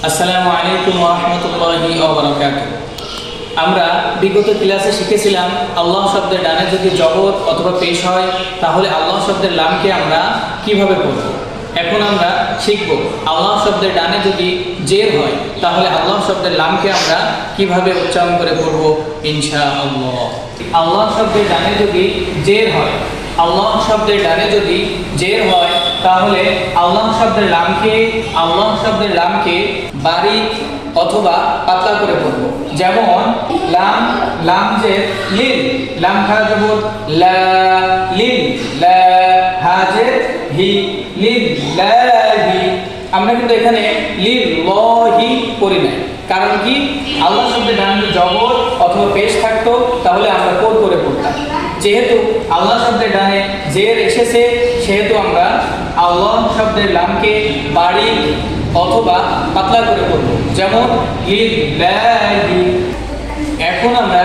আসসালামু আলাইকুম ওয়া রাহমাতুল্লাহি ওয়া বারাকাতুহু। আমরা বিগত ক্লাসে শিখেছিলাম আল্লাহ শব্দের ডানে যদি জবর অথবা পেশ হয় তাহলে আল্লাহ শব্দের লামকে আমরা কিভাবে পড়ব। এখন আমরা শিখব আল্লাহ শব্দের ডানে যদি জের হয় তাহলে আল্লাহ শব্দের লামকে আমরা কিভাবে উচ্চারণ করে পড়ব ইনশাআল্লাহ। আল্লাহ শব্দের ডানে যদি জের হয়, আল্লাহ শব্দের ডানে যদি জের হয় তাহলে আল্লাহ শব্দের লামকে বারিক অথবা পাতলা করে পড়ব। যেমন লাম যে লিল, লাম খারা জবর লা, লিল লা, হাজের হি, লিল লাহি। আমরা কিন্তু এখানে লিল লাহি পড়ি না, কারণ কি আল্লাহ শব্দের ডানে জবর অথবা পেশ থাকতো তাহলে আমরা কোড করে পড়তাম। যেহেতু আল্লাহ শব্দের ডানে জের এসেছে সেহেতু আমরা আল্লাহ শব্দের লামকে বারিক অথবা পাতলা করে পড়ব। যেমন লিল্লাহি। এখন আমরা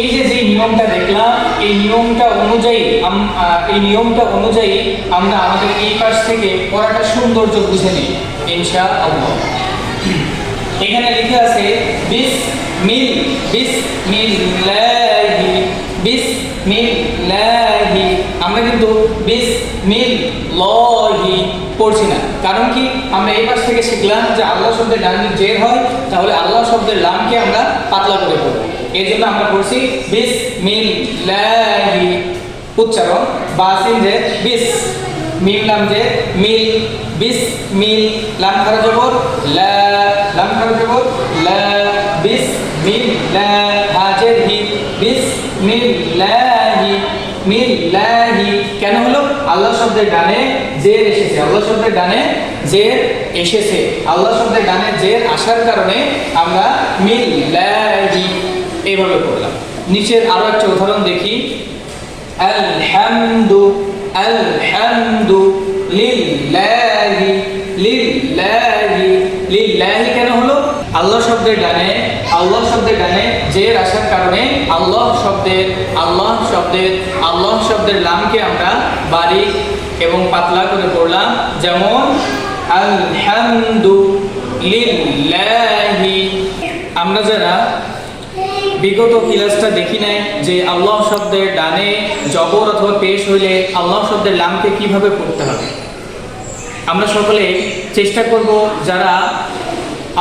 এই যে নিয়মটা দেখলাম এই নিয়মটা অনুযায়ী আমরা আমাদের এই পাশ থেকে পড়াটা সৌন্দর্য বুঝে নিই ইনশাআল্লাহ। এখানে লেখা আছে বিসমিল্লাহি। আমরা কিন্তু বিসমিল্লাহি পড়ছি না, কারণ কি আমরা এই পাশ থেকে শিখলাম যে আল্লাহ শব্দের ডানে জের হয় তাহলে আল্লাহ শব্দের লামকে আমরা পাতলা করে পড়ব। এর জন্য আমরা পড়ছি বিসমিল্লাহি। উচ্চারণ বাসিন যে বিস, মিম লাম যে মিল, বিসমিল, লাম খারা জবর লা, লাম খারা জবর লা, বিসমিল্লাহ, হাজের হি, বিসমিল্লাহি, মিল্লাহি। কেন হলো? আল্লাহ শব্দের ডানে জের এসেছে, আল্লাহ শব্দের ডানে জের এসেছে। আল্লাহ শব্দের ডানে জের আসার কারণে আমরা মিল্লাহি এইভাবে পড়লাম। নিচের আরো একটা উদাহরণ দেখি। আলহামদু, আলহামদু লিল্লাহি, লিল্লাহি। লিল্লাহি কেন হলো? আল্লাহ শব্দের ডানে জের আসার কারণে আল্লাহ শব্দের লামকে আমরা বারিক এবং পাতলা করে পড়লাম। যেমন আলহামদু লিল্লাহি। আমরা যারা বিগত ক্লাসটা দেখি নাই যে আল্লাহ শব্দের ডানে জবর অথবা পেশ হইলে আল্লাহ শব্দের লামকে কিভাবে পড়তে হবে, আমরা সকলে চেষ্টা করব যারা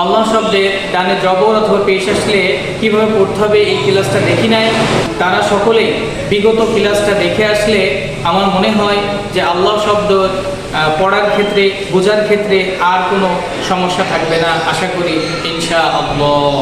আল্লাহ শব্দের ডানে জবর অথবা পেশ আসলে কিভাবে পড়তে হবে এই ক্লাসটা দেখি নাই, তারা সকলে বিগত ক্লাসটা দেখে আসলে আমার মনে হয় যে আল্লাহ শব্দ পড়ার ক্ষেত্রে বোঝার ক্ষেত্রে আর কোনো সমস্যা থাকবে না, আশা করি ইনশাআল্লাহ।